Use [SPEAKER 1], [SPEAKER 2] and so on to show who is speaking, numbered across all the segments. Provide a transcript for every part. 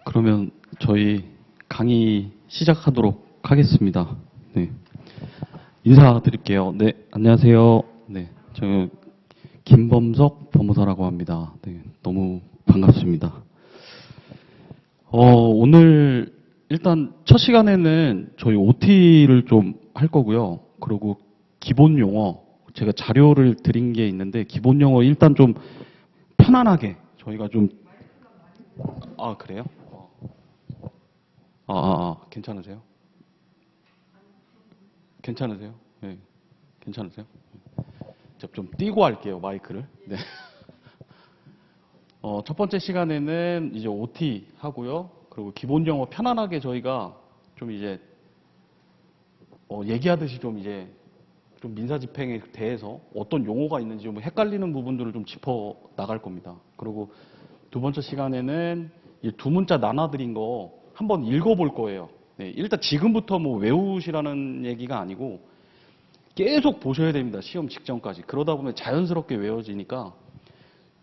[SPEAKER 1] 그러면 저희 강의 시작하도록 하겠습니다. 네. 인사드릴게요. 네, 안녕하세요. 네, 저 김범석 법무사라고 합니다. 네, 너무 반갑습니다. 오늘 일단 첫 시간에는 저희 OT를 좀 할 거고요. 그리고 기본 용어, 제가 자료를 드린 게 있는데 기본 용어 일단 좀 편안하게 저희가 좀, 아, 그래요? 괜찮으세요? 괜찮으세요? 네, 괜찮으세요? 제가 좀 띄고 할게요, 마이크를. 네. 첫 번째 시간에는 이제 OT 하고요. 그리고 기본 용어 편안하게 저희가 좀 이제 얘기하듯이 좀 이제 좀 민사집행에 대해서 어떤 용어가 있는지 좀 헷갈리는 부분들을 좀 짚어 나갈 겁니다. 그리고 두 번째 시간에는 이 두 문자 나눠드린 거 한번 읽어볼 거예요. 네, 일단 지금부터 뭐 외우시라는 얘기가 아니고 계속 보셔야 됩니다. 시험 직전까지. 그러다 보면 자연스럽게 외워지니까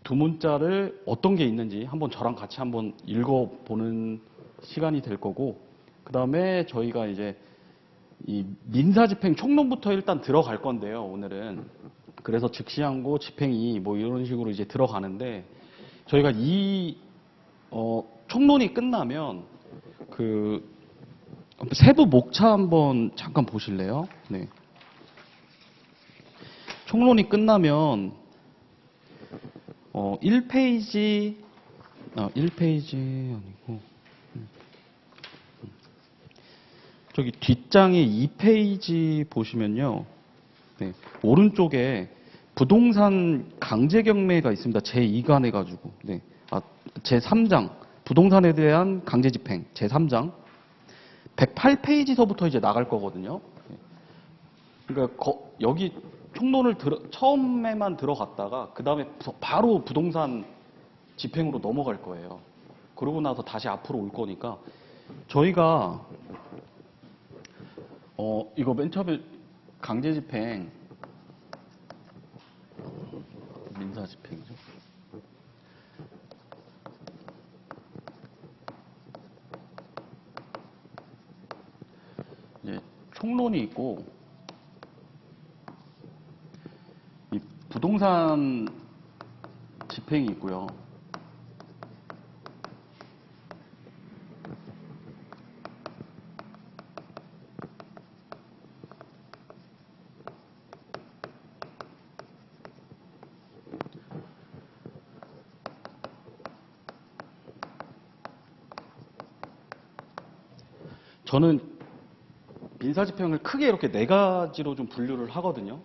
[SPEAKER 1] 두 문자를 어떤 게 있는지 한번 저랑 같이 한번 읽어보는 시간이 될 거고, 그 다음에 저희가 이제 이 민사집행 총론부터 일단 들어갈 건데요, 오늘은. 그래서 즉시항고, 집행이 뭐 이런 식으로 이제 들어가는데, 저희가 이 총론이 끝나면 그 세부 목차 한번 잠깐 보실래요? 네. 총론이 끝나면 1페이지 1페이지 아니고 저기 뒷장에 2페이지 보시면요. 네, 오른쪽에 부동산 강제 경매가 있습니다. 제2간 해가지고. 네. 제3장. 부동산에 대한 강제 집행. 제3장. 108페이지서부터 이제 나갈 거거든요. 그러니까 여기 총론을 처음에만 들어갔다가 그 다음에 바로 부동산 집행으로 넘어갈 거예요. 그러고 나서 다시 앞으로 올 거니까 저희가 이거 맨 처음에 강제 집행 민사 집행이죠. 이제 총론이 있고 이 부동산 집행이 있고요. 저는 민사집행을 크게 이렇게 네 가지로 좀 분류를 하거든요.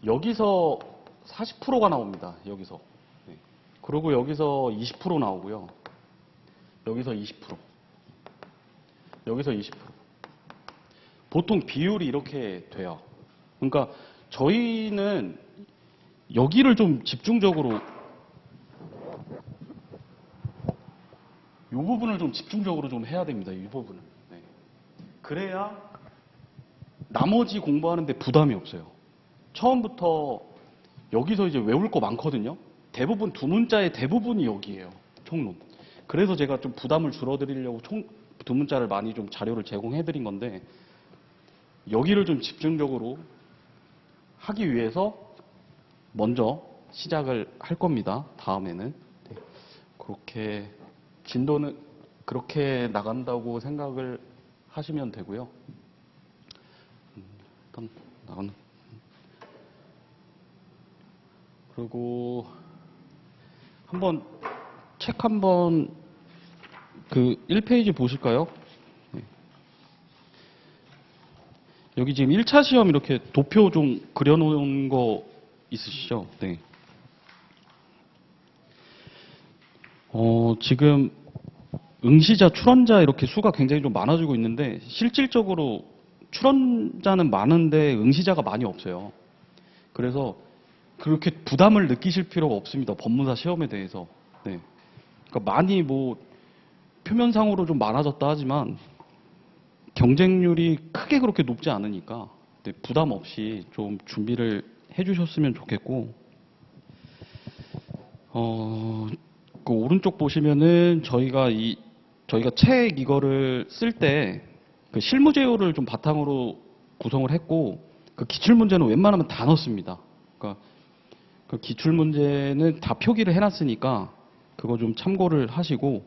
[SPEAKER 1] 여기서 40%가 나옵니다. 여기서. 네. 그리고 여기서 20% 나오고요. 여기서 20%. 여기서 20%. 보통 비율이 이렇게 돼요. 그러니까 저희는 여기를 좀 집중적으로 이 부분을 좀 집중적으로 좀 해야 됩니다. 이 부분을. 네. 그래야 나머지 공부하는데 부담이 없어요. 처음부터 여기서 이제 외울 거 많거든요. 대부분 두 문자의 대부분이 여기예요. 총론. 그래서 제가 좀 부담을 줄어드리려고 두 문자를 많이 좀 자료를 제공해 드린 건데, 여기를 좀 집중적으로 하기 위해서 먼저 시작을 할 겁니다. 다음에는. 네. 그렇게 진도는 그렇게 나간다고 생각을 하시면 되고요. 일단 나가는. 그리고 한번 책 한번 그 1페이지 보실까요? 네. 여기 지금 1차 시험 이렇게 도표 좀 그려놓은 거 있으시죠? 네. 지금 응시자, 출원자 이렇게 수가 굉장히 좀 많아지고 있는데, 실질적으로 출원자는 많은데 응시자가 많이 없어요. 그래서 그렇게 부담을 느끼실 필요가 없습니다. 법무사 시험에 대해서. 네. 그러니까 많이 뭐 표면상으로 좀 많아졌다 하지만 경쟁률이 크게 그렇게 높지 않으니까 네, 부담 없이 좀 준비를 해주셨으면 좋겠고, 그 오른쪽 보시면은 저희가 책 이거를 쓸 때 그 실무제요를 좀 바탕으로 구성을 했고 그 기출 문제는 웬만하면 다 넣습니다. 그러니까 그 기출 문제는 다 표기를 해놨으니까 그거 좀 참고를 하시고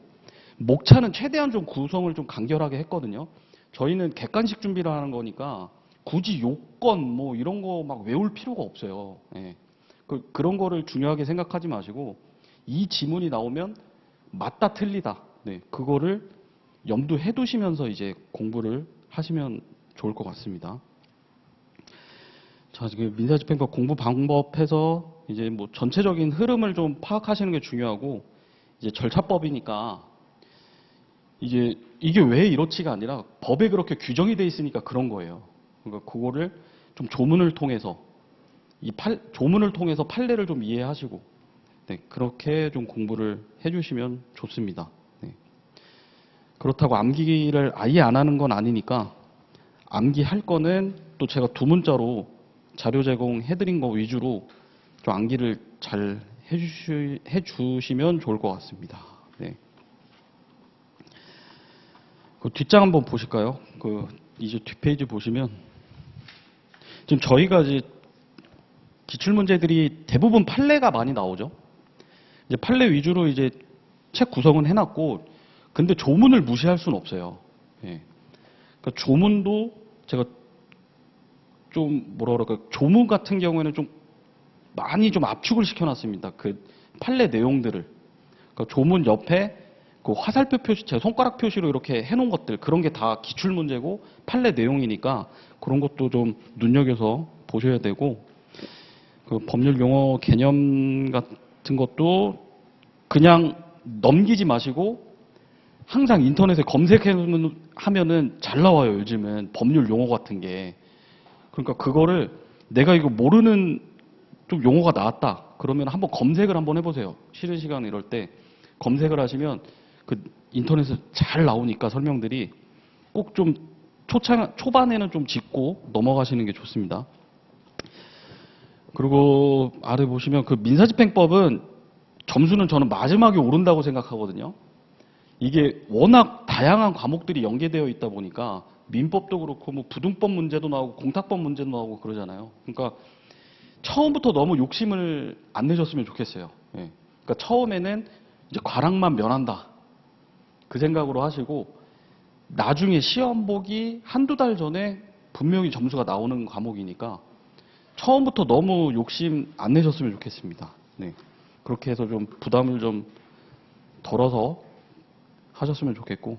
[SPEAKER 1] 목차는 최대한 좀 구성을 좀 간결하게 했거든요. 저희는 객관식 준비를 하는 거니까 굳이 요건 뭐 이런 거 막 외울 필요가 없어요. 예. 그런 거를 중요하게 생각하지 마시고 이 지문이 나오면 맞다 틀리다. 네, 그거를 염두해 두시면서 이제 공부를 하시면 좋을 것 같습니다. 자, 지금 민사집행법 공부 방법해서 이제 뭐 전체적인 흐름을 좀 파악하시는 게 중요하고 이제 절차법이니까 이게 왜 이렇지가 아니라 법에 그렇게 규정이 돼 있으니까 그런 거예요. 그러니까 그거를 좀 조문을 통해서 조문을 통해서 판례를 좀 이해하시고 네, 그렇게 좀 공부를 해주시면 좋습니다. 네. 그렇다고 암기를 아예 안 하는 건 아니니까 암기할 거는 또 제가 두 문자로 자료 제공해드린 거 위주로 좀 암기를 잘 해주시면 좋을 것 같습니다. 네. 그 뒷장 한번 보실까요? 이제 뒷페이지 보시면 지금 저희가 이제 기출 문제들이 대부분 판례가 많이 나오죠. 이제 판례 위주로 이제 책 구성은 해놨고, 근데 조문을 무시할 수는 없어요. 예. 그러니까 조문도 제가 좀 뭐라 그럴까, 조문 같은 경우에는 좀 많이 좀 압축을 시켜놨습니다. 그 판례 내용들을. 그러니까 조문 옆에 그 화살표 표시, 제 손가락 표시로 이렇게 해놓은 것들, 그런 게 다 기출 문제고 판례 내용이니까 그런 것도 좀 눈여겨서 보셔야 되고, 그 법률 용어 개념 같은 것도 그냥 넘기지 마시고 항상 인터넷에 검색하면은 잘 나와요. 요즘은 법률 용어 같은 게. 그러니까 그거를 내가 이거 모르는 좀 용어가 나왔다. 그러면 한번 검색을 한번 해보세요. 쉬는 시간 이럴 때 검색을 하시면 그 인터넷에 잘 나오니까 설명들이 꼭 좀 초반에는 좀 짚고 넘어가시는 게 좋습니다. 그리고 아래 보시면 그 민사집행법은 점수는 저는 마지막에 오른다고 생각하거든요. 이게 워낙 다양한 과목들이 연계되어 있다 보니까 민법도 그렇고 뭐 부등법 문제도 나오고 공탁법 문제도 나오고 그러잖아요. 그러니까 처음부터 너무 욕심을 안 내셨으면 좋겠어요. 예. 그러니까 처음에는 이제 과락만 면한다. 그 생각으로 하시고 나중에 시험 보기 한두 달 전에 분명히 점수가 나오는 과목이니까 처음부터 너무 욕심 안 내셨으면 좋겠습니다. 네. 그렇게 해서 좀 부담을 좀 덜어서 하셨으면 좋겠고,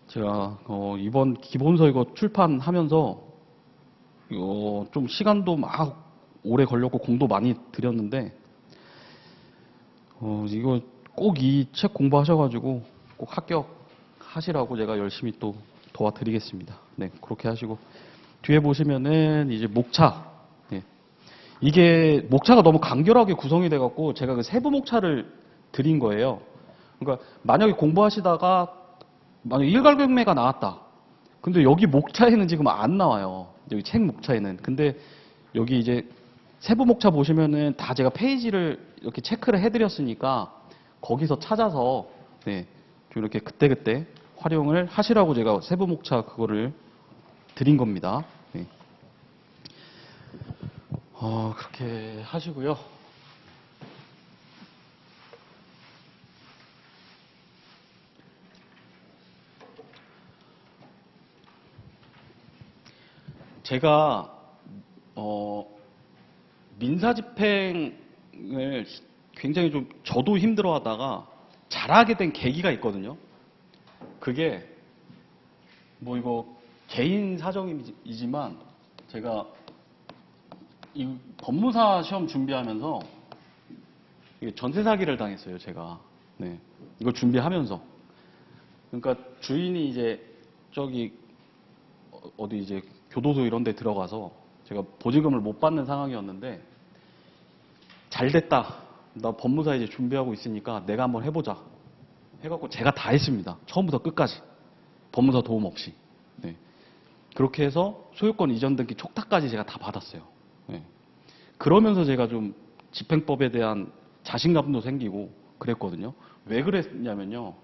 [SPEAKER 1] 제가 이번 기본서 이거 출판하면서 좀 시간도 막 오래 걸렸고 공도 많이 들였는데 이거 꼭 이 책 공부하셔가지고 꼭 합격하시라고 제가 열심히 또 도와드리겠습니다. 네, 그렇게 하시고 뒤에 보시면은 이제 목차. 예. 이게 목차가 너무 간결하게 구성이 돼갖고 제가 그 세부 목차를 드린 거예요. 그러니까 만약에 공부하시다가 만약 일괄경매가 나왔다. 근데 여기 목차에는 지금 안 나와요. 여기 책 목차에는. 근데 여기 이제 세부 목차 보시면은 다 제가 페이지를 이렇게 체크를 해드렸으니까 거기서 찾아서 네, 좀 이렇게 그때그때 활용을 하시라고 제가 세부 목차 그거를 드린 겁니다. 네. 그렇게 하시고요. 제가 민사집행을 굉장히 좀 저도 힘들어하다가 잘하게 된 계기가 있거든요. 그게 뭐 이거 개인 사정이지만 제가 이 법무사 시험 준비하면서 전세 사기를 당했어요. 제가. 네. 이거 준비하면서. 그러니까 주인이 이제 저기 어디 이제 교도소 이런 데 들어가서 제가 보증금을 못 받는 상황이었는데 잘 됐다. 나 법무사 이제 준비하고 있으니까 내가 한번 해보자. 해갖고 제가 다 했습니다. 처음부터 끝까지. 법무사 도움 없이. 네. 그렇게 해서 소유권 이전 등기 촉탁까지 제가 다 받았어요. 네. 그러면서 제가 좀 집행법에 대한 자신감도 생기고 그랬거든요. 왜 그랬냐면요.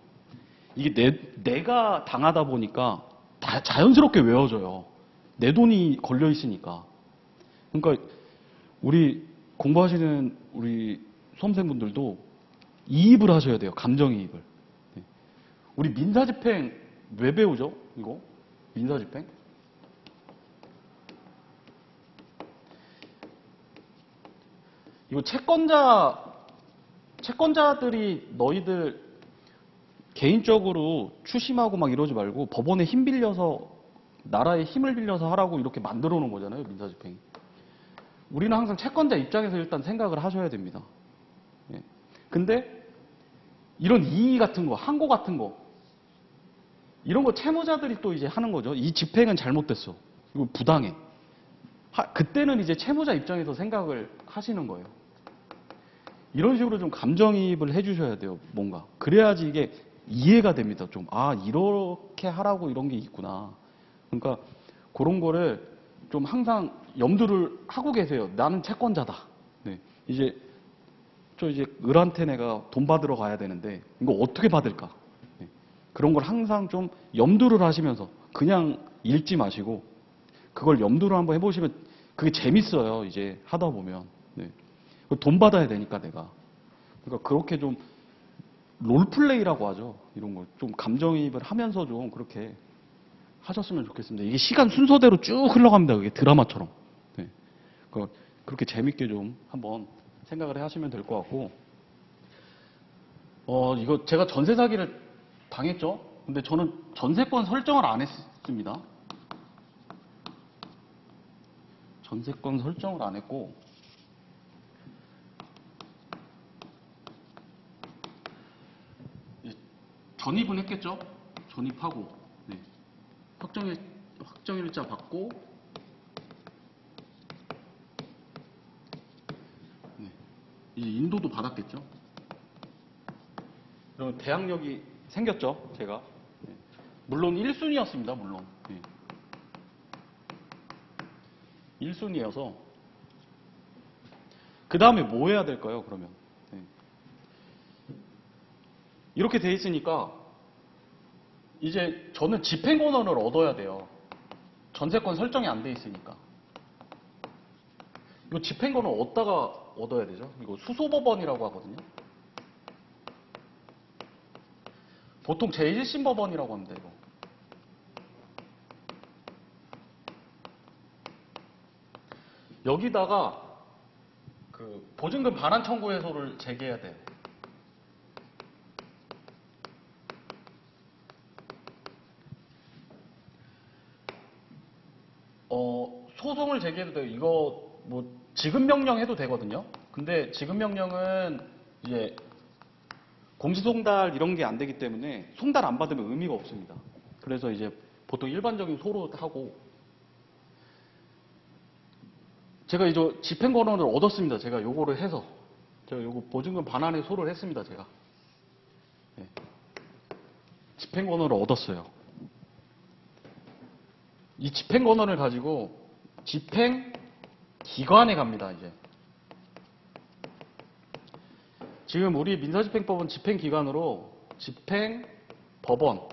[SPEAKER 1] 이게 내가 당하다 보니까 다 자연스럽게 외워져요. 내 돈이 걸려 있으니까. 그러니까 우리 공부하시는 우리 수험생분들도 이입을 하셔야 돼요. 감정이입을. 네. 우리 민사집행 왜 배우죠? 이거? 민사집행? 이거 채권자들이 너희들 개인적으로 추심하고 막 이러지 말고 법원에 힘 빌려서 나라의 힘을 빌려서 하라고 이렇게 만들어 놓은 거잖아요. 민사집행이. 우리는 항상 채권자 입장에서 일단 생각을 하셔야 됩니다. 예. 근데 이런 이의 같은 거, 항고 같은 거 이런 거 채무자들이 또 이제 하는 거죠. 이 집행은 잘못됐어. 이거 부당해. 그때는 이제 채무자 입장에서 생각을 하시는 거예요. 이런 식으로 좀 감정이입을 해주셔야 돼요. 뭔가. 그래야지 이게 이해가 됩니다. 좀, 아, 이렇게 하라고 이런 게 있구나. 그러니까 그런 거를 좀 항상 염두를 하고 계세요. 나는 채권자다. 네. 이제 을한테 내가 돈 받으러 가야 되는데 이거 어떻게 받을까? 네. 그런 걸 항상 좀 염두를 하시면서 그냥 읽지 마시고 그걸 염두를 한번 해보시면 그게 재밌어요. 이제 하다 보면. 네. 돈 받아야 되니까 내가. 그러니까 그렇게 좀 롤플레이라고 하죠. 이런 걸 좀 감정이입을 하면서 좀 그렇게 하셨으면 좋겠습니다. 이게 시간 순서대로 쭉 흘러갑니다. 그게 드라마처럼. 네. 그렇게 재밌게 좀 한번 생각을 하시면 될 것 같고. 이거 제가 전세 사기를 당했죠? 근데 저는 전세권 설정을 안 했습니다. 전세권 설정을 안 했고, 전입은 했겠죠? 전입하고, 네. 확정일자 받고, 네. 이제 인도도 받았겠죠? 그러면 대항력이 생겼죠, 제가. 네. 물론 1순위였습니다, 물론. 네. 1순위여서. 그 다음에 뭐 해야 될까요, 그러면? 네. 이렇게 돼 있으니까, 이제 저는 집행권을 얻어야 돼요. 전세권 설정이 안 돼 있으니까. 이거 집행권을 어디다가 얻어야 되죠? 이거 수소법원이라고 하거든요. 보통 제1심 법원이라고 합니다, 이거. 여기다가 그 보증금 반환 청구 해소를 제기해야 돼요. 소송을 제기해도 돼요. 이거 뭐 지급 명령 해도 되거든요. 근데 지급 명령은 이제 공시송달 이런 게 안 되기 때문에 송달 안 받으면 의미가 없습니다. 그래서 이제 보통 일반적인 소로 하고 제가 이제 집행권을 얻었습니다. 제가 요거를 해서 제가 요거 보증금 반환에 소를 했습니다. 제가 네. 집행권을 얻었어요. 이 집행권을 가지고 집행기관에 갑니다. 이제 지금 우리 민사집행법은 집행기관으로 집행법원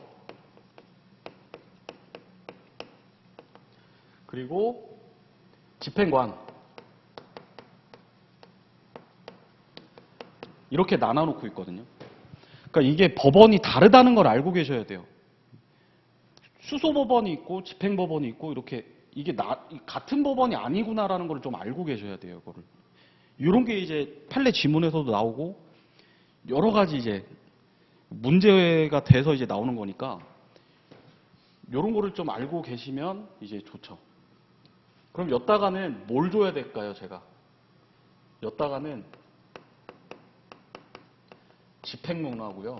[SPEAKER 1] 그리고 집행관 이렇게 나눠놓고 있거든요. 그러니까 이게 법원이 다르다는 걸 알고 계셔야 돼요. 수소법원이 있고 집행법원이 있고 이렇게 이게 같은 법원이 아니구나라는 걸 좀 알고 계셔야 돼요. 이거를. 이런 게 이제 판례 지문에서도 나오고 여러 가지 이제 문제가 돼서 이제 나오는 거니까 이런 거를 좀 알고 계시면 이제 좋죠. 그럼 엿다가는 뭘 줘야 될까요, 제가? 엿다가는 집행명하고요.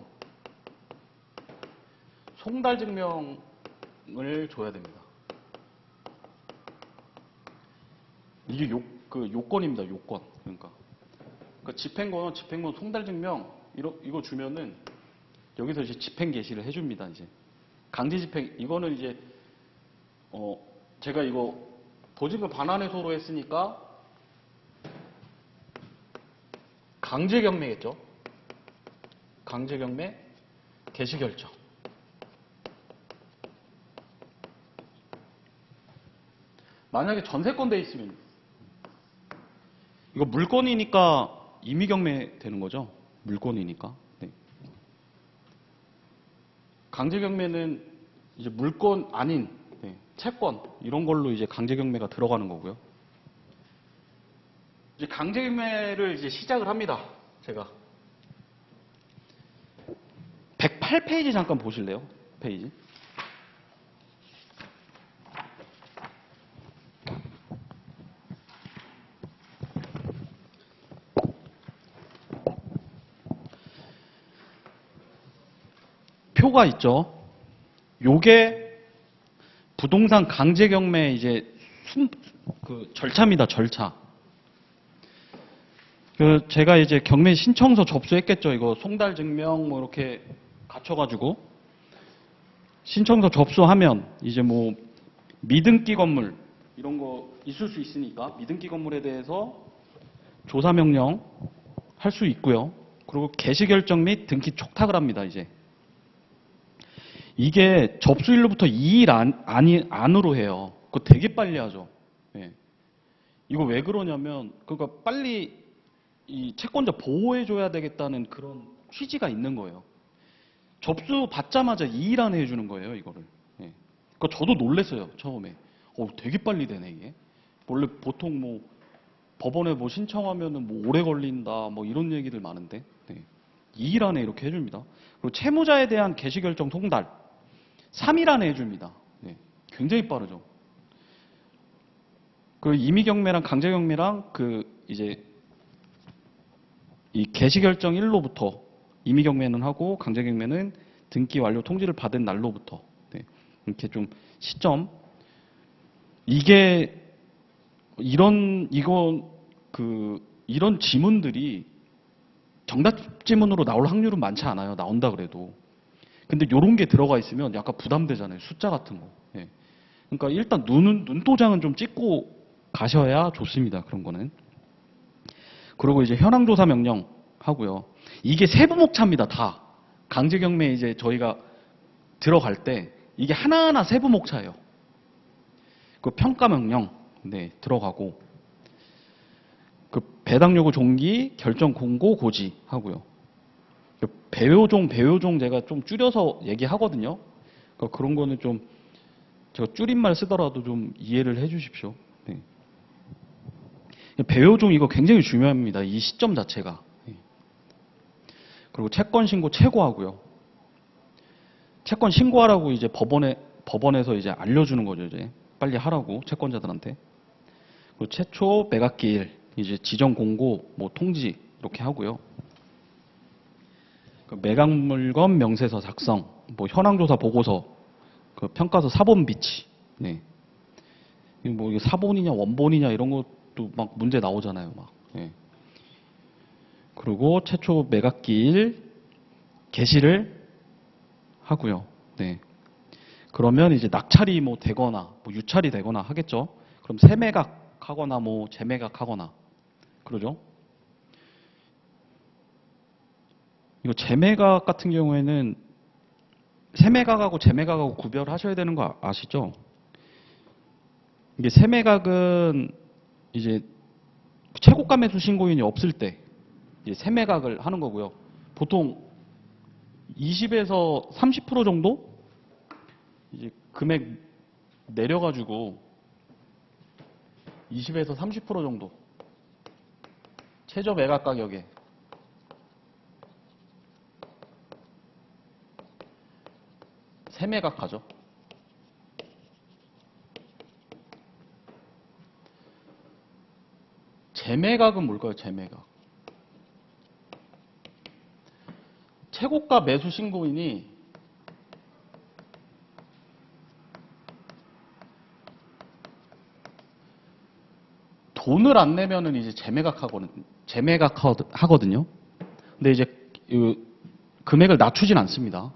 [SPEAKER 1] 송달증명을 줘야 됩니다. 이게 요건입니다, 요건. 그러니까 집행권 송달증명, 이거 주면은 여기서 이제 집행 개시를 해줍니다, 이제. 강제집행, 이거는 이제, 제가 이거 보증금 반환해소로 했으니까 강제경매겠죠. 강제경매, 개시결정. 만약에 전세권 돼 있으면 이거 물건이니까 임의경매 되는 거죠. 물건이니까. 네. 강제경매는 이제 물건 아닌 채권 이런 걸로 이제 강제경매가 들어가는 거고요. 이제 강제경매를 이제 시작을 합니다. 제가 108페이지 잠깐 보실래요? 페이지. 표가 있죠. 요게 부동산 강제경매 이제 절차입니다. 절차. 제가 이제 경매 신청서 접수했겠죠. 이거 송달 증명 뭐 이렇게 갖춰가지고 신청서 접수하면 이제 뭐 미등기 건물 이런 거 있을 수 있으니까 미등기 건물에 대해서 조사 명령 할 수 있고요. 그리고 개시결정 및 등기 촉탁을 합니다. 이게 접수일로부터 2일 안으로 해요. 그거 되게 빨리 하죠. 예. 이거 왜 그러냐면, 그러니까 빨리 이 채권자 보호해줘야 되겠다는 그런 취지가 있는 거예요. 접수 받자마자 2일 안에 해주는 거예요, 이거를. 예. 그러니까 저도 놀랐어요, 처음에. 되게 빨리 되네, 이게. 원래 보통 뭐 법원에 뭐 신청하면은 뭐 오래 걸린다, 뭐 이런 얘기들 많은데. 네. 2일 안에 이렇게 해줍니다. 그리고 채무자에 대한 개시결정 송달 3일 안에 해줍니다. 네. 굉장히 빠르죠. 그 임의경매랑 강제경매랑 이제 이 개시결정 일로부터 임의경매는 하고 강제경매는 등기 완료 통지를 받은 날로부터 이렇게 좀 시점 이런 지문들이 정답 지문으로 나올 확률은 많지 않아요. 나온다 그래도. 근데 이런 게 들어가 있으면 약간 부담되잖아요. 숫자 같은 거. 예. 그러니까 일단 눈도장은 좀 찍고 가셔야 좋습니다. 그런 거는. 그리고 이제 현황조사 명령 하고요. 이게 세부목차입니다. 다. 강제경매 이제 저희가 들어갈 때 이게 하나하나 세부목차예요. 그 평가명령 들어가고 그 배당요구 종기 결정 공고 고지 하고요. 배요종 제가 좀 줄여서 얘기하거든요. 그러니까 그런 거는 좀 제가 줄임말 쓰더라도 좀 이해를 해 주십시오. 네. 배요종 이거 굉장히 중요합니다. 이 시점 자체가. 네. 그리고 채권 신고 최고하고요. 채권 신고하라고 이제 법원에서 이제 알려주는 거죠. 이제 빨리 하라고 채권자들한테. 그리고 최초 매각기일 이제 지정 공고 뭐 통지 이렇게 하고요. 그 매각물건 명세서 작성, 뭐 현황조사 보고서, 그 평가서 사본 비치. 네. 뭐 이게 사본이냐 원본이냐 이런 것도 막 문제 나오잖아요. 막. 네. 그리고 최초 매각기일 개시를 하고요. 네. 그러면 이제 낙찰이 뭐 되거나 뭐 유찰이 되거나 하겠죠. 그럼 세매각하거나 뭐 재매각하거나 그러죠. 이거 재매각 같은 경우에는 세매각하고 재매각하고 구별하셔야 되는 거 아시죠? 이게 세매각은 이제 최고가 매수 신고인이 없을 때 이제 세매각을 하는 거고요. 보통 20에서 30% 정도 이제 금액 내려가지고 20에서 30% 정도 최저 매각 가격에 세매각하죠. 재매각은 뭘까요? 재매각. 최고가 매수 신고인이 돈을 안 내면은 이제 재매각하거든요. 근데 이제 금액을 낮추진 않습니다.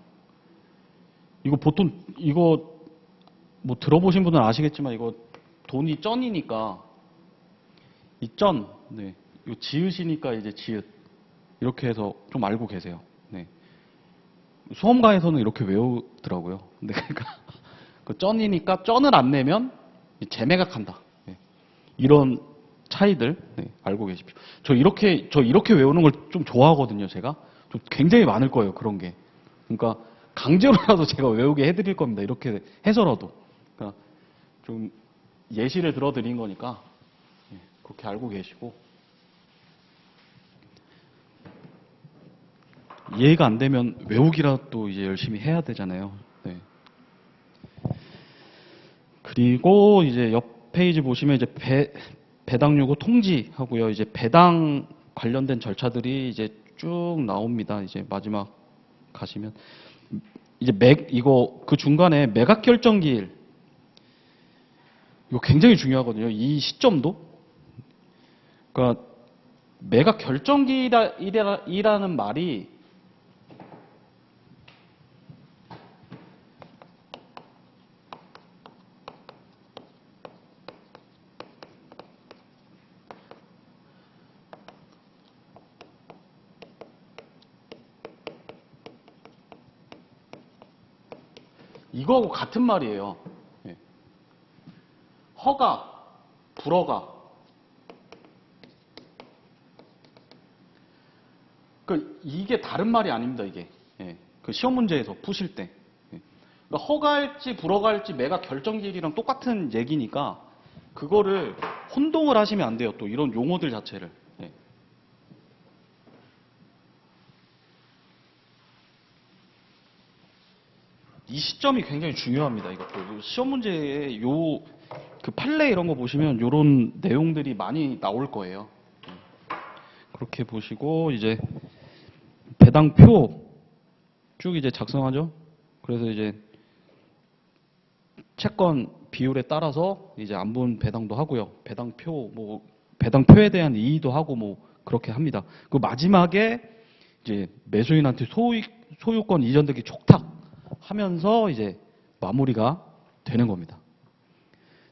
[SPEAKER 1] 이거 보통 뭐 들어보신 분은 아시겠지만 이거 돈이 쩐이니까 이 쩐, 이거 지읒이니까 이제 지읒. 이렇게 해서 좀 알고 계세요. 네. 수험가에서는 이렇게 외우더라고요. 근데 그러니까 그 쩐이니까 쩐을 안 내면 재매각한다. 네. 이런 차이들 네, 알고 계십시오. 저 이렇게 외우는 걸 좀 좋아하거든요. 제가 좀 굉장히 많을 거예요. 그런 게. 그러니까 강제로라도 제가 외우게 해드릴 겁니다. 이렇게 해서라도. 그러니까 좀 예시를 들어드린 거니까 네, 그렇게 알고 계시고 이해가 안 되면 외우기라도 이제 열심히 해야 되잖아요. 네. 그리고 이제 옆 페이지 보시면 이제 배당 요구 통지하고요. 이제 배당 관련된 절차들이 이제 쭉 나옵니다. 이제 마지막 가시면 이제 이거 그 중간에 매각 결정 기일 이거 굉장히 중요하거든요. 이 시점도. 그러니까 매각 결정 기일이라는 말이 이거하고 같은 말이에요. 예. 허가, 불허가. 그 이게 다른 말이 아닙니다. 이게 예. 그 시험 문제에서 푸실 때 예. 그러니까 허가할지 불허가할지 매각 결정기일이랑 똑같은 얘기니까 그거를 혼동을 하시면 안 돼요. 또 이런 용어들 자체를. 예. 이 시점이 굉장히 중요합니다. 이것도 시험 문제에 그 판례 이런 거 보시면 이런 내용들이 많이 나올 거예요. 그렇게 보시고 이제 배당표 쭉 이제 작성하죠. 그래서 이제 채권 비율에 따라서 이제 안분 배당도 하고요. 배당표에 대한 이의도 하고 뭐 그렇게 합니다. 그 마지막에 이제 매수인한테 소유권 이전되기 촉탁하면서 이제 마무리가 되는 겁니다.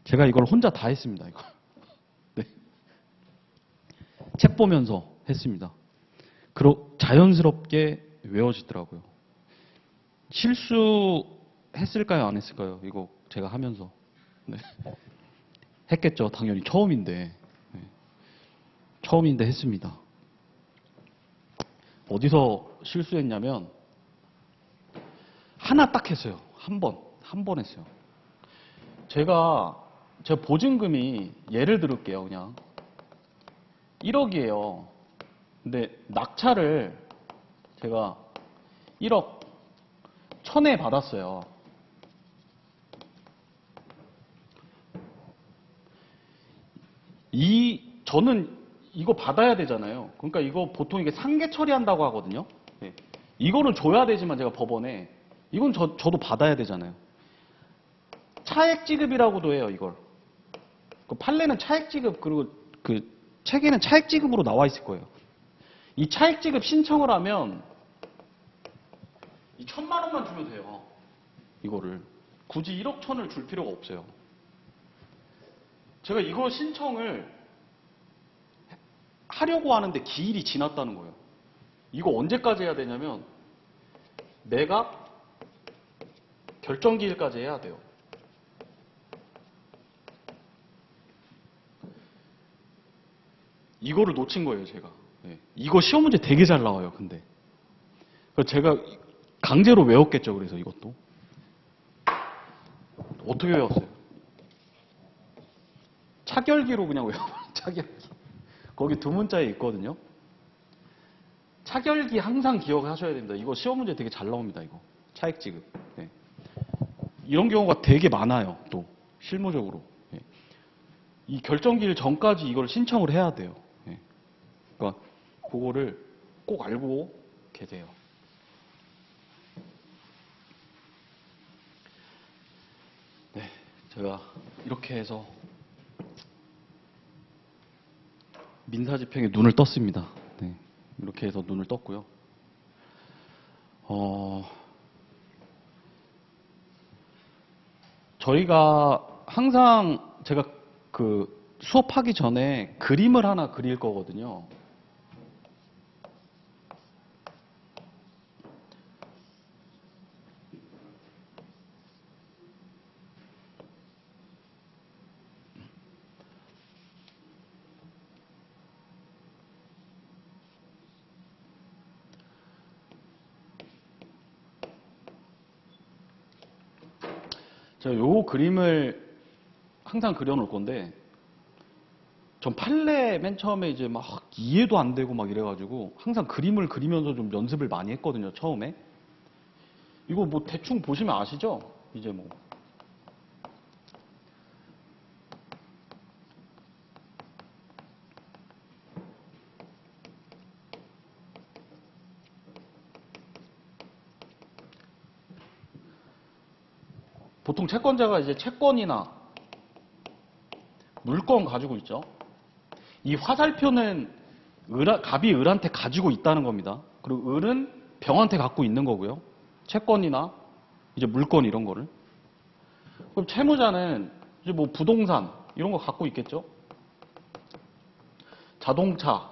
[SPEAKER 1] 제가 이걸 혼자 다 했습니다. 이거. 네. 책 보면서 했습니다. 자연스럽게 외워지더라고요. 실수했을까요? 안 했을까요? 이거 제가 하면서. 네. 했겠죠. 당연히 처음인데. 네. 처음인데 했습니다. 어디서 실수했냐면 하나 딱 했어요. 한 번 했어요. 제 보증금이 예를 들을게요. 그냥 1억이에요. 근데 낙찰을 제가 1억 1000에 받았어요. 저는 이거 받아야 되잖아요. 그러니까 이거 보통 이게 상계 처리한다고 하거든요. 네. 이거는 줘야 되지만 제가 법원에 이건 저도 받아야 되잖아요. 차액 지급이라고도 해요, 이걸. 그 판례는 차액 지급 그리고 그 책에는 차액 지급으로 나와 있을 거예요. 이 차액 지급 신청을 하면 이 1000만 원만 주면 돼요. 이거를. 굳이 1억 1000을 줄 필요가 없어요. 제가 이거 신청을 하려고 하는데 기일이 지났다는 거예요. 이거 언제까지 해야 되냐면 매각 결정기일까지 해야 돼요. 이거를 놓친 거예요, 제가. 네. 이거 시험 문제 되게 잘 나와요, 근데. 그래서 제가 강제로 외웠겠죠, 그래서 이것도. 어떻게 외웠어요? 차결기로 그냥 외워요, 차결기. 거기 두 문자에 있거든요. 차결기 항상 기억하셔야 됩니다. 이거 시험 문제 되게 잘 나옵니다, 이거. 차액 지급. 네. 이런 경우가 되게 많아요, 또. 실무적으로. 네. 이 결정기일 전까지 이걸 신청을 해야 돼요. 네. 그러니까 그거를 꼭 알고 계세요. 네, 제가 이렇게 해서 민사집행에 눈을 떴습니다. 네, 이렇게 해서 눈을 떴고요. 저희가 항상 제가 그 수업하기 전에 그림을 하나 그릴 거거든요. 제가 요 그림을 항상 그려놓을 건데, 전 판례 맨 처음에 이제 막 이해도 안 되고 막 이래가지고 항상 그림을 그리면서 좀 연습을 많이 했거든요, 처음에. 이거 뭐 대충 보시면 아시죠? 이제 뭐. 보통 채권자가 이제 채권이나 물건 가지고 있죠. 이 화살표는 갑이 을한테 가지고 있다는 겁니다. 그리고 을은 병한테 갖고 있는 거고요. 채권이나 이제 물건 이런 거를. 그럼 채무자는 이제 뭐 부동산 이런 거 갖고 있겠죠. 자동차,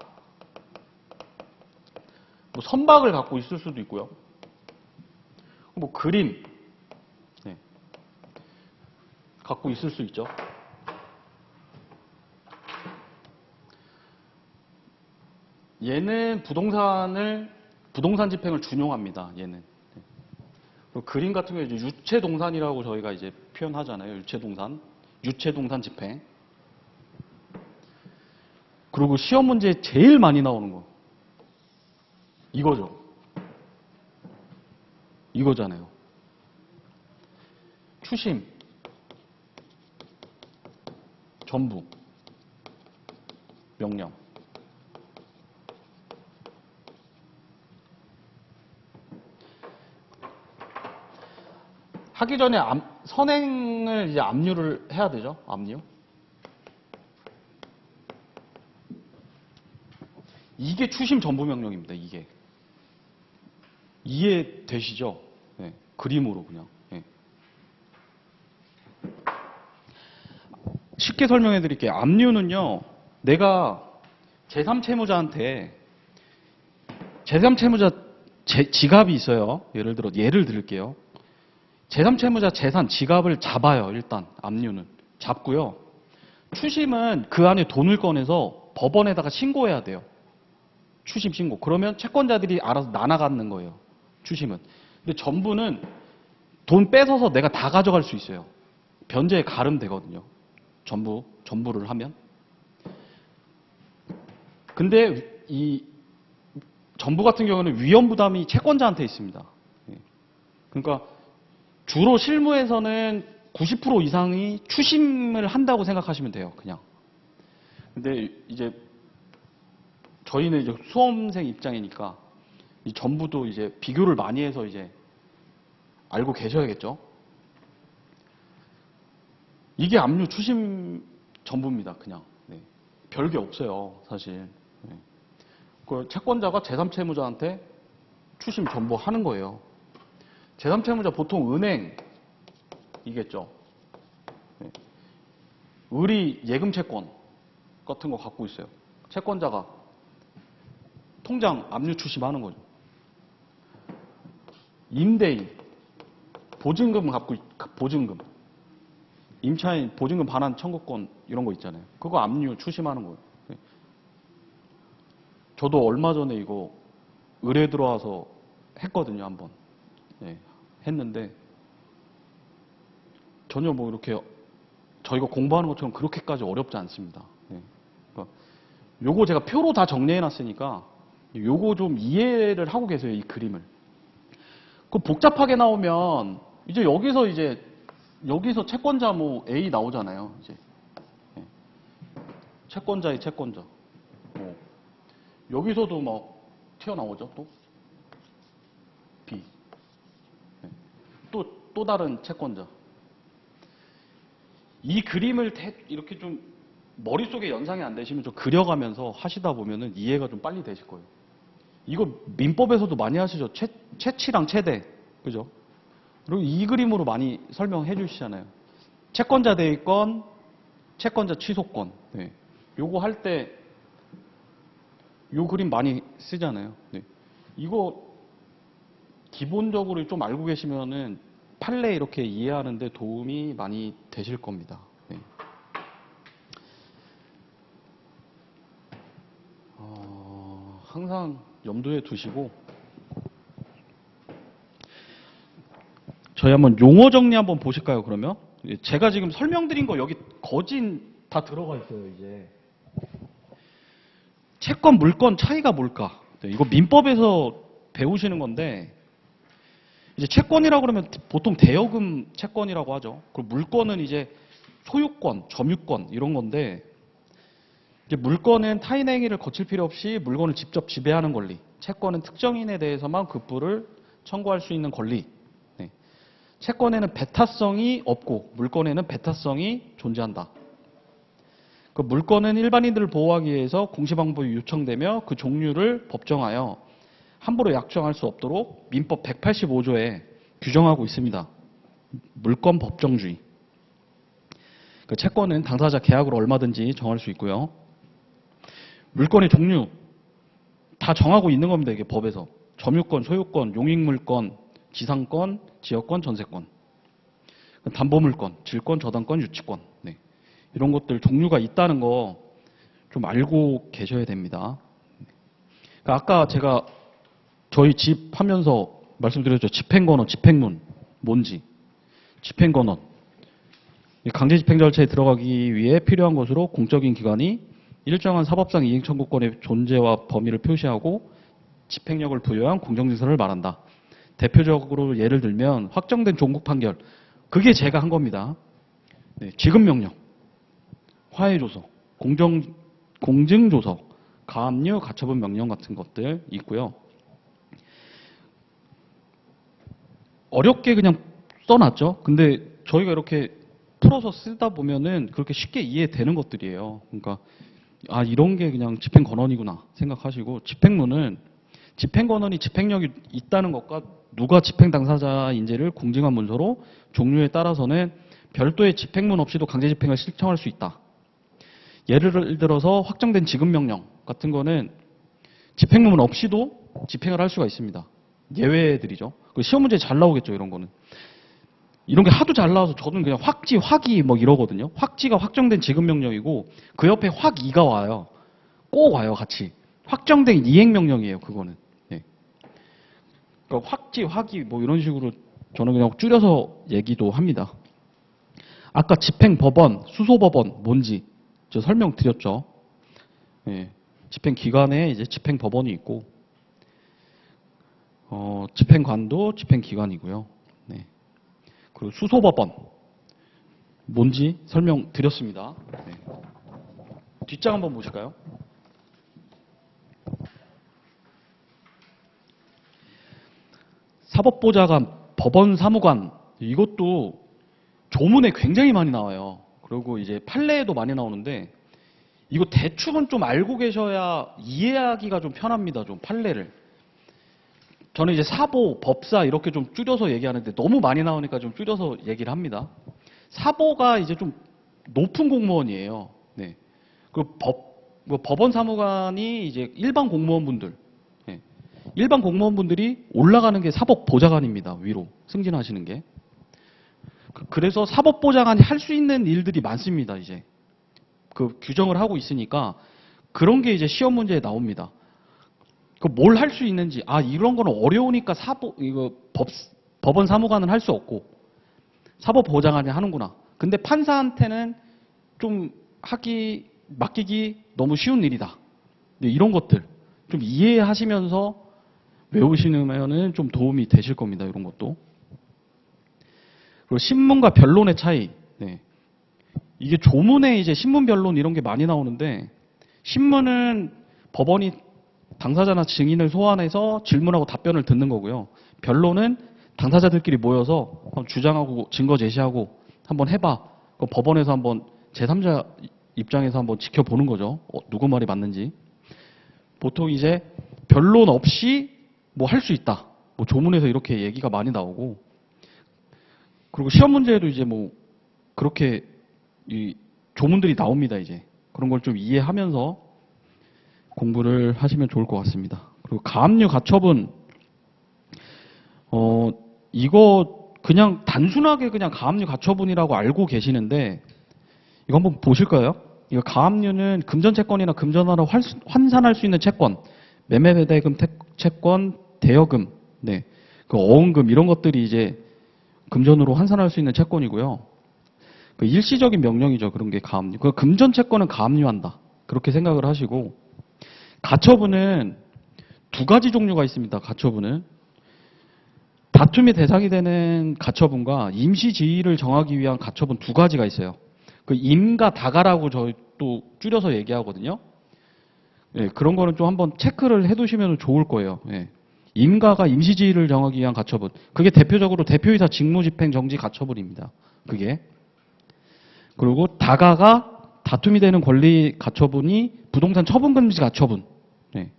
[SPEAKER 1] 뭐 선박을 갖고 있을 수도 있고요. 뭐 그림 네, 갖고 있을 수 있죠. 얘는 부동산 집행을 준용합니다. 얘는. 그리고 그림 같은 경우에 이제 유체동산이라고 저희가 이제 표현하잖아요. 유체동산 집행. 그리고 시험 문제에 제일 많이 나오는 거 이거죠. 이거잖아요. 추심, 전부, 명령. 하기 전에 선행을 이제 압류를 해야 되죠. 압류. 이게 추심 전부 명령입니다. 이게. 이해되시죠? 네, 그림으로 그냥. 네. 쉽게 설명해 드릴게요. 압류는요. 내가 제3채무자한테 제3채무자 지갑이 있어요. 예를 들을게요. 제3채무자 재산 지갑을 잡아요. 일단 압류는 잡고요. 추심은 그 안에 돈을 꺼내서 법원에다가 신고해야 돼요. 추심 신고. 그러면 채권자들이 알아서 나눠가는 거예요. 추심은. 근데 전부는 돈 뺏어서 내가 다 가져갈 수 있어요. 변제에 가름되거든요. 전부를 하면. 근데 이 전부 같은 경우는 위험 부담이 채권자한테 있습니다. 그러니까 주로 실무에서는 90% 이상이 추심을 한다고 생각하시면 돼요. 그냥. 근데 이제 저희는 이제 수험생 입장이니까 이 전부도 이제 비교를 많이 해서 이제 알고 계셔야겠죠. 이게 압류 추심 전부입니다. 그냥. 네. 별게 없어요. 사실. 네. 그 채권자가 제3채무자한테 추심 전부 하는 거예요. 제3채무자 보통 은행이겠죠. 네. 을이 예금채권 같은 거 갖고 있어요. 채권자가 통장 압류 추심하는 거죠. 임대인 보증금 보증금 임차인 보증금 반환 청구권 이런 거 있잖아요. 그거 압류 추심하는 거예요. 네. 저도 얼마 전에 이거 의뢰 들어와서 했거든요. 한번. 네. 했는데 전혀 뭐 이렇게 저희가 공부하는 것처럼 그렇게까지 어렵지 않습니다. 네. 그러니까 요거 제가 표로 다 정리해 놨으니까 요거 좀 이해를 하고 계세요. 이 그림을. 그 복잡하게 나오면 이제 여기서 채권자 뭐 A 나오잖아요. 이제 네. 채권자의 채권자. 여기서도 막 튀어나오죠. 또 B. 네. 또 다른 채권자. 이 그림을 이렇게 좀 머릿속에 연상이 안 되시면 좀 그려가면서 하시다 보면은 이해가 좀 빨리 되실 거예요. 이거 민법에서도 많이 하시죠. 채치랑 채대. 그죠? 그리고 이 그림으로 많이 설명해 주시잖아요. 채권자 대위권, 채권자 취소권. 네. 요거 할 때 요 그림 많이 쓰잖아요. 네. 이거 기본적으로 좀 알고 계시면은 판례 이렇게 이해하는데 도움이 많이 되실 겁니다. 네. 항상 염두에 두시고 저희 한번 용어 정리 한번 보실까요, 그러면? 제가 지금 설명드린 거 여기 거진 다 들어가 있어요, 이제. 채권, 물권 차이가 뭘까? 이거 민법에서 배우시는 건데, 이제 채권이라고 그러면 보통 대여금 채권이라고 하죠. 그리고 물권은 이제 소유권, 점유권 이런 건데, 이제 물권은 타인의 행위를 거칠 필요 없이 물건을 직접 지배하는 권리. 채권은 특정인에 대해서만 급부를 청구할 수 있는 권리. 네. 채권에는 배타성이 없고 물권에는 배타성이 존재한다. 그 물권은 일반인들을 보호하기 위해서 공시방법이 요청되며 그 종류를 법정하여 함부로 약정할 수 없도록 민법 185조에 규정하고 있습니다. 물권 법정주의. 그 채권은 당사자 계약으로 얼마든지 정할 수 있고요. 물권의 종류 다 정하고 있는 겁니다. 이게 법에서. 점유권, 소유권, 용익물권, 지상권, 지역권, 전세권. 담보물권, 질권, 저당권, 유치권. 네. 이런 것들 종류가 있다는 거 좀 알고 계셔야 됩니다. 그러니까 아까 제가 저희 집 하면서 말씀드렸죠. 집행권원, 집행문. 뭔지. 집행권원. 강제집행 절차에 들어가기 위해 필요한 것으로 공적인 기관이 일정한 사법상 이행 청구권의 존재와 범위를 표시하고 집행력을 부여한 공정질서를 말한다. 대표적으로 예를 들면 확정된 종국 판결. 그게 제가 한 겁니다. 네, 지급명령, 화해조서, 공증조서, 가압류, 가처분 명령 같은 것들 있고요. 어렵게 그냥 써놨죠. 근데 저희가 이렇게 풀어서 쓰다 보면은 그렇게 쉽게 이해되는 것들이에요. 그러니까 아 이런 게 그냥 집행권원이구나 생각하시고 집행문은 집행권원이 집행력이 있다는 것과 누가 집행 당사자인지를 공증한 문서로 종류에 따라서는 별도의 집행문 없이도 강제집행을 신청할 수 있다. 예를 들어서 확정된 지급명령 같은 거는 집행문 없이도 집행을 할 수가 있습니다. 예외들이죠. 시험 문제에 잘 나오겠죠, 이런 거는. 이런 게 하도 잘 나와서 저는 그냥 확지, 확이 뭐 이러거든요. 확지가 확정된 지급명령이고 그 옆에 확이가 와요. 꼭 와요, 같이. 확정된 이행명령이에요, 그거는. 네. 그러니까 확지, 확이 뭐 이런 식으로 저는 그냥 줄여서 얘기도 합니다. 아까 집행법원, 수소법원 뭔지 저 설명드렸죠. 네. 집행기관에 이제 집행법원이 있고 집행관도 집행기관이고요. 네. 그리고 수소법원 뭔지 설명드렸습니다. 네. 뒷장 한번 보실까요? 사법보좌관, 법원사무관 이것도 조문에 굉장히 많이 나와요. 그리고 이제 판례에도 많이 나오는데 이거 대충은 좀 알고 계셔야 이해하기가 좀 편합니다. 좀 판례를. 저는 이제 사보, 법사 이렇게 좀 줄여서 얘기하는데 너무 많이 나오니까 좀 줄여서 얘기를 합니다. 사보가 이제 좀 높은 공무원이에요. 네. 그 법원 사무관이 이제 일반 공무원분들. 네. 일반 공무원분들이 올라가는 게 사법보좌관입니다. 위로 승진하시는 게. 그래서 사법보좌관이 할 수 있는 일들이 많습니다. 이제. 그 규정을 하고 있으니까 그런 게 이제 시험 문제에 나옵니다. 그 뭘 할 수 있는지, 아, 이런 거는 어려우니까 법원 사무관은 할 수 없고, 사법보좌관이 하는구나. 근데 판사한테는 좀 맡기기 너무 쉬운 일이다. 이런 것들 좀 이해하시면서 외우시면은 좀 도움이 되실 겁니다. 이런 것도. 그리고 신문과 변론의 차이. 네. 이게 조문에 이제 신문 변론 이런 게 많이 나오는데, 신문은 법원이 당사자나 증인을 소환해서 질문하고 답변을 듣는 거고요. 변론은 당사자들끼리 모여서 한번 주장하고 증거 제시하고 한번 해봐. 법원에서 한번 제3자 입장에서 한번 지켜보는 거죠. 누구 말이 맞는지. 보통 이제 변론 없이 뭐 할 수 있다. 뭐 조문에서 이렇게 얘기가 많이 나오고. 그리고 시험 문제에도 이제 뭐 그렇게 이 조문들이 나옵니다. 이제 그런 걸 좀 이해하면서 공부를 하시면 좋을 것 같습니다. 그리고 가압류 가처분 이거 그냥 단순하게 그냥 가압류 가처분이라고 알고 계시는데 이거 한번 보실까요? 이거 가압류는 금전채권이나 금전화로 환산할 수 있는 채권, 매매대금 채권, 대여금, 네, 그 어음금 이런 것들이 이제 금전으로 환산할 수 있는 채권이고요. 그 일시적인 명령이죠. 그런 게 가압류. 그 금전 채권은 가압류한다. 그렇게 생각을 하시고, 가처분은 두 가지 종류가 있습니다. 가처분은 다툼의 대상이 되는 가처분과 임시 지위를 정하기 위한 가처분 두 가지가 있어요. 그 임과 다가라고 저희 또 줄여서 얘기하거든요. 예, 그런 거는 좀 한번 체크를 해두시면 좋을 거예요. 예. 임가가 임시 지위를 정하기 위한 가처분. 그게 대표적으로 대표이사 직무집행 정지 가처분입니다. 그게. 그리고 다가가 다툼이 되는 권리 가처분이 부동산 처분금지 가처분, 네.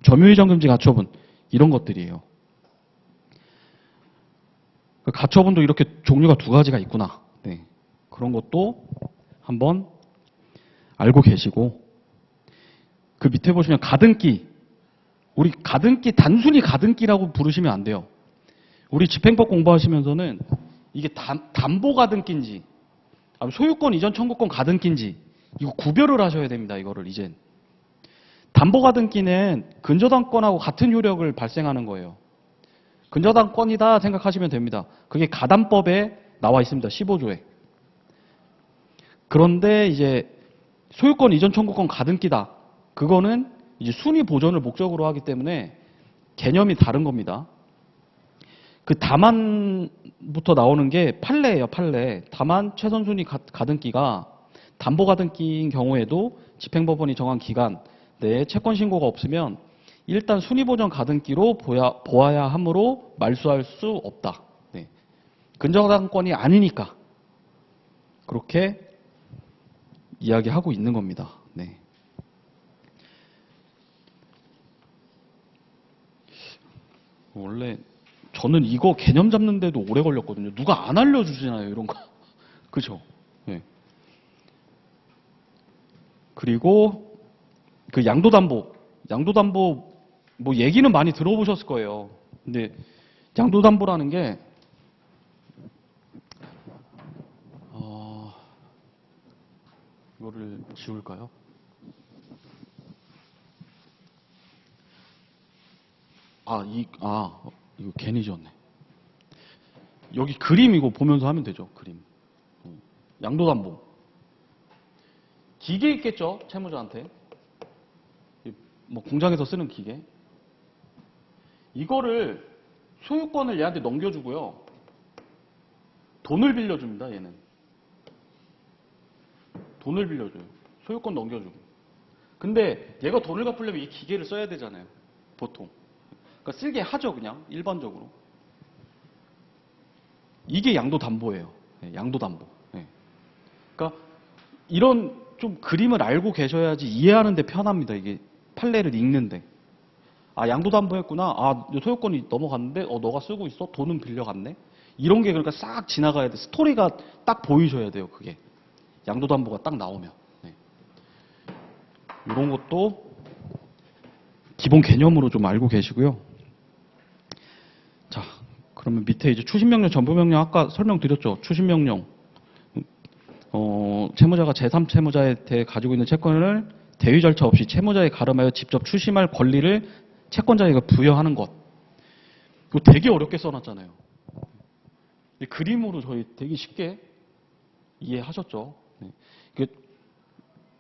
[SPEAKER 1] 점유이전금지 가처분 이런 것들이에요. 가처분도 이렇게 종류가 두 가지가 있구나. 네. 그런 것도 한번 알고 계시고, 그 밑에 보시면 가등기. 우리 가등기 단순히 가등기라고 부르시면 안 돼요. 우리 집행법 공부하시면서는 이게 담보 가등기인지 소유권 이전 청구권 가등기인지 이거 구별을 하셔야 됩니다. 이거를 이젠. 담보 가등기는 근저당권하고 같은 효력을 발생하는 거예요. 근저당권이다 생각하시면 됩니다. 그게 가담법에 나와 있습니다. 15조에. 그런데 이제 소유권 이전 청구권 가등기다. 그거는 이제 순위 보전을 목적으로 하기 때문에 개념이 다른 겁니다. 그 다만부터 나오는 게 판례예요, 판례. 다만 최선순위 가등기가 담보 가등기인 경우에도 집행법원이 정한 기간 내에 채권 신고가 없으면 일단 순위 보전 가등기로 보아야 하므로 말소할 수 없다. 네. 근저당권이 아니니까 그렇게 이야기하고 있는 겁니다. 네. 원래 저는 이거 개념 잡는데도 오래 걸렸거든요. 누가 안 알려주시나요, 이런 거. 그죠? 네. 그리고 그 양도담보 뭐 얘기는 많이 들어보셨을 거예요. 근데 양도담보라는 게 이거를 지울까요? 이거 괜히 지웠네. 여기 그림 이거 보면서 하면 되죠, 그림. 양도담보. 기계 있겠죠, 채무자한테. 뭐 공장에서 쓰는 기계. 이거를 소유권을 얘한테 넘겨주고요. 돈을 빌려줍니다, 얘는. 돈을 빌려줘요. 소유권 넘겨주고. 근데 얘가 돈을 갚으려면 이 기계를 써야 되잖아요, 보통. 그러니까 쓸게 하죠, 그냥 일반적으로. 이게 양도담보예요. 네, 양도담보. 네. 그러니까 이런 좀 그림을 알고 계셔야지 이해하는 데 편합니다. 이게 판례를 읽는데. 양도담보했구나. 소유권이 넘어갔는데 너가 쓰고 있어? 돈은 빌려갔네. 이런 게 그러니까 싹 지나가야 돼. 스토리가 딱 보이셔야 돼요. 그게. 양도담보가 딱 나오면. 네. 이런 것도 기본 개념으로 좀 알고 계시고요. 자, 그러면 밑에 이제 추심명령, 전부명령 아까 설명드렸죠. 추심명령. 채무자가 제3채무자에 대해 가지고 있는 채권을 대위 절차 없이 채무자에 가름하여 직접 추심할 권리를 채권자에게 부여하는 것. 이거 되게 어렵게 써놨잖아요. 이 그림으로 저희 되게 쉽게 이해하셨죠. 네.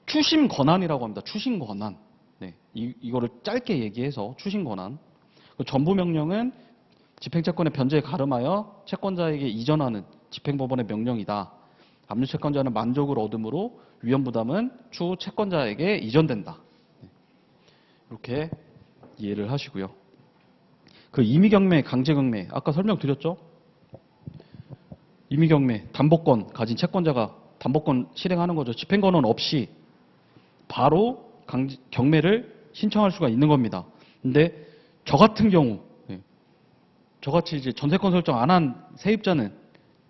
[SPEAKER 1] 추심 권한이라고 합니다. 추심 권한. 네. 이거를 짧게 얘기해서 추심 권한. 전부명령은 집행채권의 변제에 가름하여 채권자에게 이전하는 집행법원의 명령이다. 압류 채권자는 만족을 얻으므로 위험 부담은 추후 채권자에게 이전된다. 이렇게 이해를 하시고요. 그 임의경매, 강제경매 아까 설명드렸죠? 임의경매, 담보권 가진 채권자가 담보권 실행하는 거죠. 집행권은 없이 바로 경매를 신청할 수가 있는 겁니다. 근데 저 같은 경우, 저같이 이제 전세권 설정 안 한 세입자는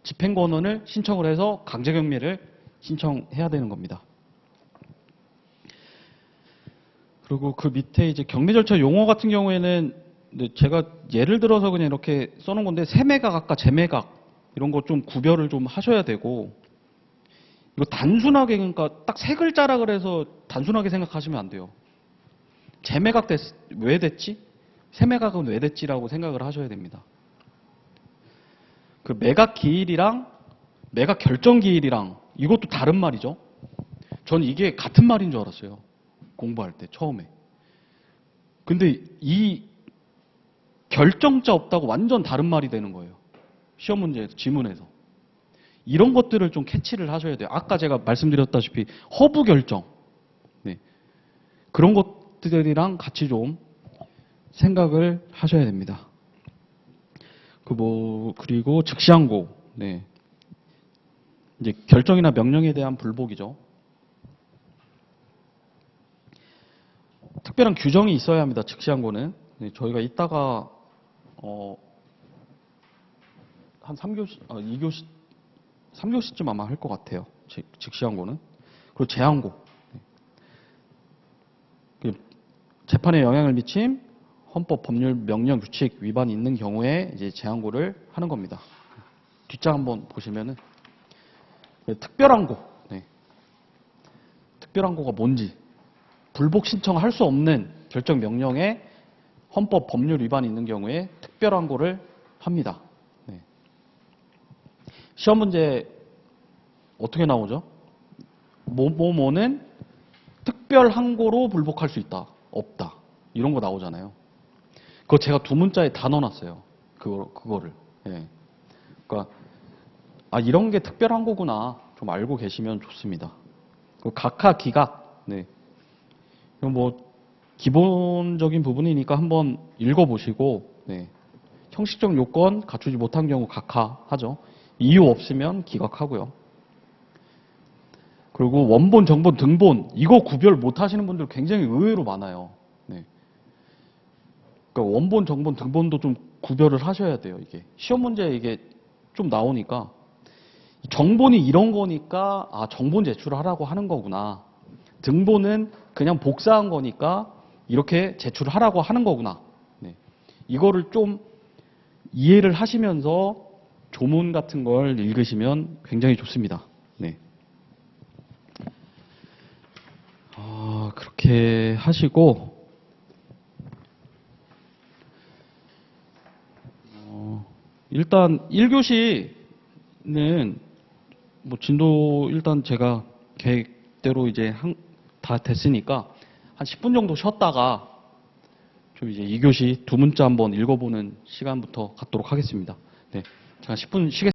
[SPEAKER 1] 집행권원을 신청을 해서 강제경매를 신청해야 되는 겁니다. 그리고 그 밑에 이제 경매 절차 용어 같은 경우에는 제가 예를 들어서 그냥 이렇게 써놓은 건데 세매각 아까 재매각 이런 거 좀 구별을 좀 하셔야 되고 이거 단순하게 그러니까 딱 세 글자라 그래서 단순하게 생각하시면 안 돼요. 재매각 왜 됐지? 세매각은 왜 됐지라고 생각을 하셔야 됩니다. 그 매각 기일이랑 매각 결정 기일이랑 이것도 다른 말이죠. 전 이게 같은 말인 줄 알았어요. 공부할 때 처음에. 근데 이 결정자 없다고 완전 다른 말이 되는 거예요. 시험 문제에서, 지문에서. 이런 것들을 좀 캐치를 하셔야 돼요. 아까 제가 말씀드렸다시피 허브 결정. 네. 그런 것들이랑 같이 좀 생각을 하셔야 됩니다. 그리고 즉시항고. 네. 이제 결정이나 명령에 대한 불복이죠. 특별한 규정이 있어야 합니다. 즉시항고는. 네, 저희가 이따가 한 3교시, 2교시, 3교시쯤 아마 할 것 같아요. 즉시항고는. 그리고 재항고. 네. 재판에 영향을 미침 헌법, 법률, 명령, 규칙 위반이 있는 경우에 이제 재항고를 하는 겁니다. 뒷장 한번 보시면은 특별항고. 네. 특별항고가 뭔지. 불복 신청할 수 없는 결정 명령에 헌법, 법률 위반이 있는 경우에 특별항고를 합니다. 네. 시험 문제 어떻게 나오죠? 뭐는 특별항고로 불복할 수 있다, 없다. 이런 거 나오잖아요. 그거 제가 두 문자에 다 넣어놨어요. 그거를. 예. 그러니까 이런 게 특별항고구나 좀 알고 계시면 좋습니다. 각하 기각. 네. 뭐 기본적인 부분이니까 한번 읽어보시고, 네. 형식적 요건 갖추지 못한 경우 각하하죠. 이유 없으면 기각하고요. 그리고 원본, 정본, 등본 이거 구별 못하시는 분들 굉장히 의외로 많아요. 네. 그러니까 원본, 정본, 등본도 좀 구별을 하셔야 돼요. 이게 시험 문제에 이게 좀 나오니까 정본이 이런 거니까 정본 제출하라고 하는 거구나. 등본은 그냥 복사한 거니까 이렇게 제출하라고 하는 거구나. 네. 이거를 좀 이해를 하시면서 조문 같은 걸 읽으시면 굉장히 좋습니다. 네. 그렇게 하시고 일단 1교시는 뭐 진도 일단 제가 계획대로 이제 다 됐으니까 한 10분 정도 쉬었다가 좀 이제 2교시 두 문자 한번 읽어보는 시간부터 갖도록 하겠습니다. 네, 제가 10분 쉬겠습니다.